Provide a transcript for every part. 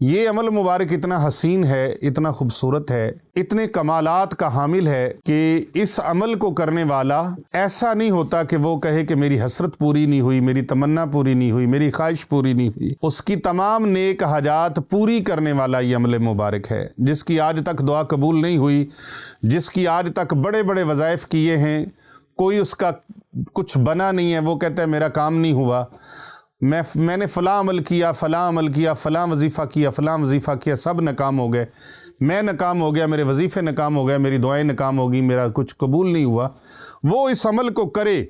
یہ عمل مبارک اتنا حسین ہے، اتنا خوبصورت ہے، اتنے کمالات کا حامل ہے کہ اس عمل کو کرنے والا ایسا نہیں ہوتا کہ وہ کہے کہ میری حسرت پوری نہیں ہوئی، میری تمنا پوری نہیں ہوئی، میری خواہش پوری نہیں ہوئی۔ اس کی تمام نیک حاجات پوری کرنے والا یہ عمل مبارک ہے، جس کی آج تک دعا قبول نہیں ہوئی، جس کی آج تک بڑے بڑے وظائف کیے ہیں، کوئی اس کا کچھ بنا نہیں ہے، وہ کہتا ہے میرا کام نہیں ہوا، میں نے فلاں عمل کیا، فلاں عمل کیا، فلاں وظیفہ کیا، فلاں وظیفہ کیا، سب ناکام ہو گئے، میں ناکام ہو گیا، میرے وظیفے ناکام ہو گئے، میری دعائیں ناکام ہو گئی، میرا کچھ قبول نہیں ہوا۔ وہ اس عمل کو کرے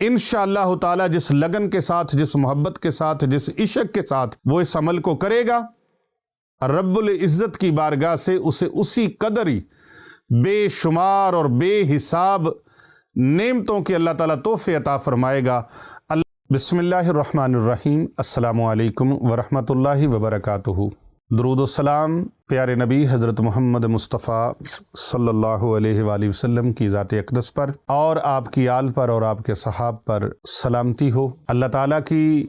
انشاءاللہ تعالی، جس لگن کے ساتھ، جس محبت کے ساتھ، جس عشق کے ساتھ وہ اس عمل کو کرے گا، رب العزت کی بارگاہ سے اسے اسی قدر ہی بے شمار اور بے حساب نعمتوں کے اللہ تعالیٰ تحفے عطا فرمائے گا۔ بسم اللہ الرحمن الرحیم۔ السلام علیکم ورحمۃ اللہ وبرکاتہ۔ درود و سلام پیارے نبی حضرت محمد مصطفیٰ صلی اللہ علیہ وآلہ وسلم کی ذات اقدس پر اور آپ کی آل پر اور آپ کے صحاب پر سلامتی ہو۔ اللہ تعالیٰ کی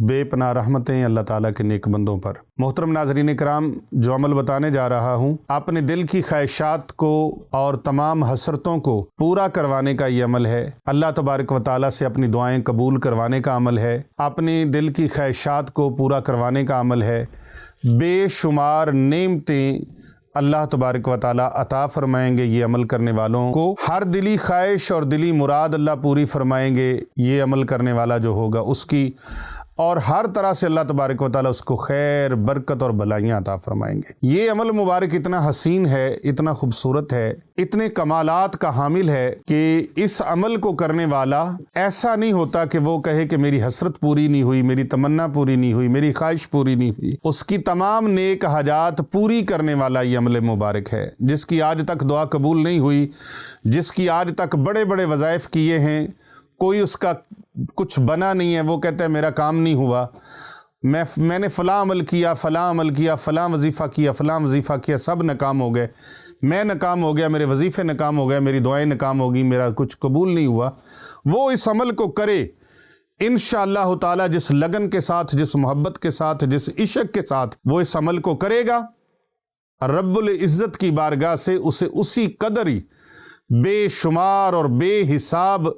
بے پناہ رحمتیں اللہ تعالیٰ کے نیک بندوں پر۔ محترم ناظرین کرام، جو عمل بتانے جا رہا ہوں، اپنے دل کی خواہشات کو اور تمام حسرتوں کو پورا کروانے کا یہ عمل ہے۔ اللہ تبارک و تعالیٰ سے اپنی دعائیں قبول کروانے کا عمل ہے، اپنے دل کی خواہشات کو پورا کروانے کا عمل ہے۔ بے شمار نعمتیں اللہ تبارک و تعالیٰ عطا فرمائیں گے یہ عمل کرنے والوں کو۔ ہر دلی خواہش اور دلی مراد اللہ پوری فرمائیں گے یہ عمل کرنے والا جو ہوگا اس کی، اور ہر طرح سے اللہ تبارک و تعالیٰ اس کو خیر، برکت اور بلائیاں عطا فرمائیں گے۔ یہ عمل مبارک اتنا حسین ہے، اتنا خوبصورت ہے، اتنے کمالات کا حامل ہے کہ اس عمل کو کرنے والا ایسا نہیں ہوتا کہ وہ کہے کہ میری حسرت پوری نہیں ہوئی، میری تمنا پوری نہیں ہوئی، میری خواہش پوری نہیں ہوئی۔ اس کی تمام نیک حاجات پوری کرنے والا یہ عمل مبارک ہے، جس کی آج تک دعا قبول نہیں ہوئی، جس کی آج تک بڑے بڑے وظائف کیے ہیں، کوئی اس کا کچھ بنا نہیں ہے، وہ کہتا ہے میرا کام نہیں ہوا، میں نے فلاں عمل کیا، فلاں عمل کیا، فلاں وظیفہ کیا، فلاں وظیفہ کیا، سب ناکام ہو گئے، میں ناکام ہو گیا، میرے وظیفے ناکام ہو گئے، میری دعائیں ناکام ہو گئی، میرا کچھ قبول نہیں ہوا۔ وہ اس عمل کو کرے انشاءاللہ تعالی، جس لگن کے ساتھ، جس محبت کے ساتھ، جس عشق کے ساتھ وہ اس عمل کو کرے گا، رب العزت کی بارگاہ سے اسے اسی قدر ہی بے شمار اور بے حساب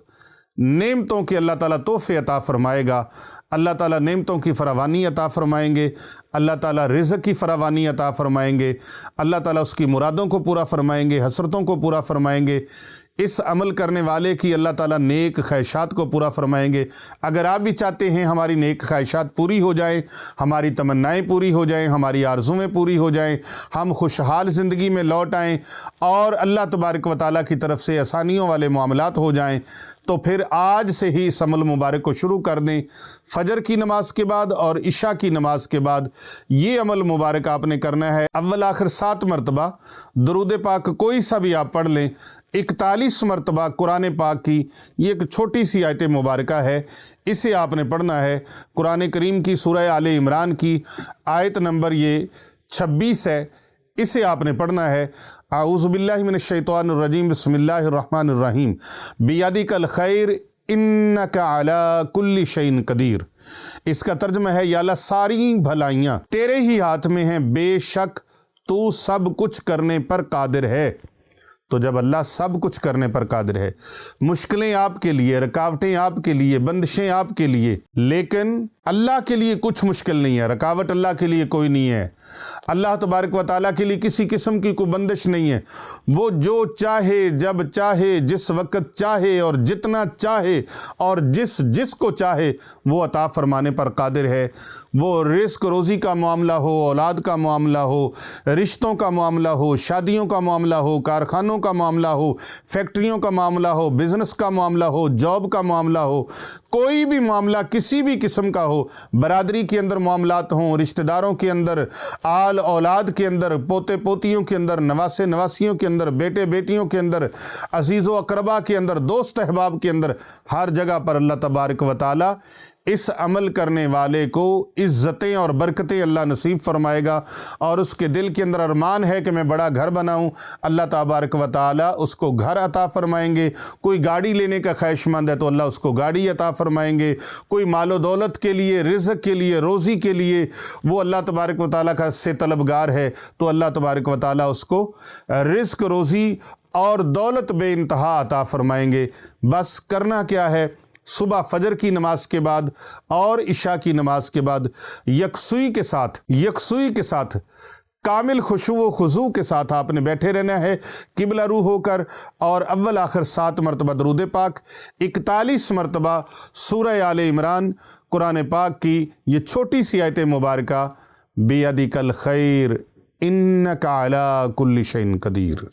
نعمتوں کے اللہ تعالیٰ تحفے عطا فرمائے گا۔ اللہ تعالیٰ نعمتوں کی فراوانی عطا فرمائیں گے، اللہ تعالیٰ رزق کی فراوانی عطا فرمائیں گے، اللہ تعالیٰ اس کی مرادوں کو پورا فرمائیں گے، حسرتوں کو پورا فرمائیں گے، اس عمل کرنے والے کی اللہ تعالیٰ نیک خواہشات کو پورا فرمائیں گے۔ اگر آپ بھی چاہتے ہیں ہماری نیک خواہشات پوری ہو جائیں، ہماری تمنائیں پوری ہو جائیں، ہماری آرزویں پوری ہو جائیں، ہم خوشحال زندگی میں لوٹ آئیں اور اللہ تبارک و تعالیٰ کی طرف سے آسانیوں والے معاملات ہو جائیں، تو پھر آج سے ہی اس عمل مبارک کو شروع کر دیں۔ فجر کی نماز کے بعد اور عشاء کی نماز کے بعد یہ عمل مبارک آپ نے کرنا ہے۔ اول آخر 7 مرتبہ درود پاک کوئی سا بھی آپ پڑھ لیں، 41 مرتبہ قرآن پاک کی یہ ایک چھوٹی سی آیت مبارکہ ہے، اسے آپ نے پڑھنا ہے۔ قرآن کریم کی سورہ آل عمران کی آیت نمبر یہ 26 ہے، اسے آپ نے پڑھنا ہے۔ اعوذ باللہ من الشیطان الرجیم، بسم اللہ الرحمن الرحیم، بیدک الخیر انک علی کل شیء قدیر۔ اس کا ترجمہ ہے، یا اللہ ساری بھلائیاں تیرے ہی ہاتھ میں ہیں، بے شک تو سب کچھ کرنے پر قادر ہے۔ تو جب اللہ سب کچھ کرنے پر قادر ہے، مشکلیں آپ کے لیے، رکاوٹیں آپ کے لیے، بندشیں آپ کے لیے، لیکن اللہ کے لیے کچھ مشکل نہیں ہے، رکاوٹ اللہ کے لیے کوئی نہیں ہے، اللہ تبارک و تعالیٰ کے لیے کسی قسم کی کوئی بندش نہیں ہے۔ وہ جو چاہے، جب چاہے، جس وقت چاہے اور جتنا چاہے اور جس کو چاہے وہ عطا فرمانے پر قادر ہے۔ وہ رزق روزی کا معاملہ ہو، اولاد کا معاملہ ہو، رشتوں کا معاملہ ہو، شادیوں کا معاملہ ہو، کارخانوں کا معاملہ ہو، فیکٹریوں کا معاملہ ہو، بزنس کا معاملہ ہو، جاب کا معاملہ ہو، کوئی بھی معاملہ کسی بھی قسم کا ہو، برادری کے اندر معاملات ہوں، رشتہ داروں کے اندر، آل اولاد کے اندر، پوتے پوتیوں کے اندر، نواسے نواسیوں کے اندر، بیٹے بیٹیوں کے اندر، عزیز و اقربا کے اندر، دوست احباب کے اندر، ہر جگہ پر اللہ تبارک و تعالی اس عمل کرنے والے کو عزتیں اور برکتیں اللہ نصیب فرمائے گا، اور اس کے دل کے اندر ارمان ہے کہ میں بڑا گھر بناؤں، اللہ تبارک و تعالیٰ اس کو گھر عطا فرمائیں گے۔ کوئی گاڑی لینے کا خواہش مند ہے تو اللہ اس کو گاڑی عطا فرمائیں گے۔ کوئی مال و دولت کے لیے، رزق کے لیے، روزی کے لیے وہ اللہ تبارک و تعالیٰ کا سے طلبگار ہے تو اللہ تبارک و تعالیٰ اس کو رزق، روزی اور دولت بے انتہا عطا فرمائیں گے۔ بس کرنا کیا ہے، صبح فجر کی نماز کے بعد اور عشاء کی نماز کے بعد یکسوئی کے ساتھ کامل خشوع و خضوع کے ساتھ آپ نے بیٹھے رہنا ہے قبلہ رو ہو کر، اور اول آخر 7 مرتبہ درود پاک، 41 مرتبہ سورہ آل عمران قرآن پاک کی یہ چھوٹی سی آیت مبارکہ، بیدک الخیر انک علی کل شیء قدیر،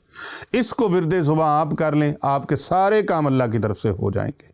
اس کو ورد زباں آپ کر لیں، آپ کے سارے کام اللہ کی طرف سے ہو جائیں گے۔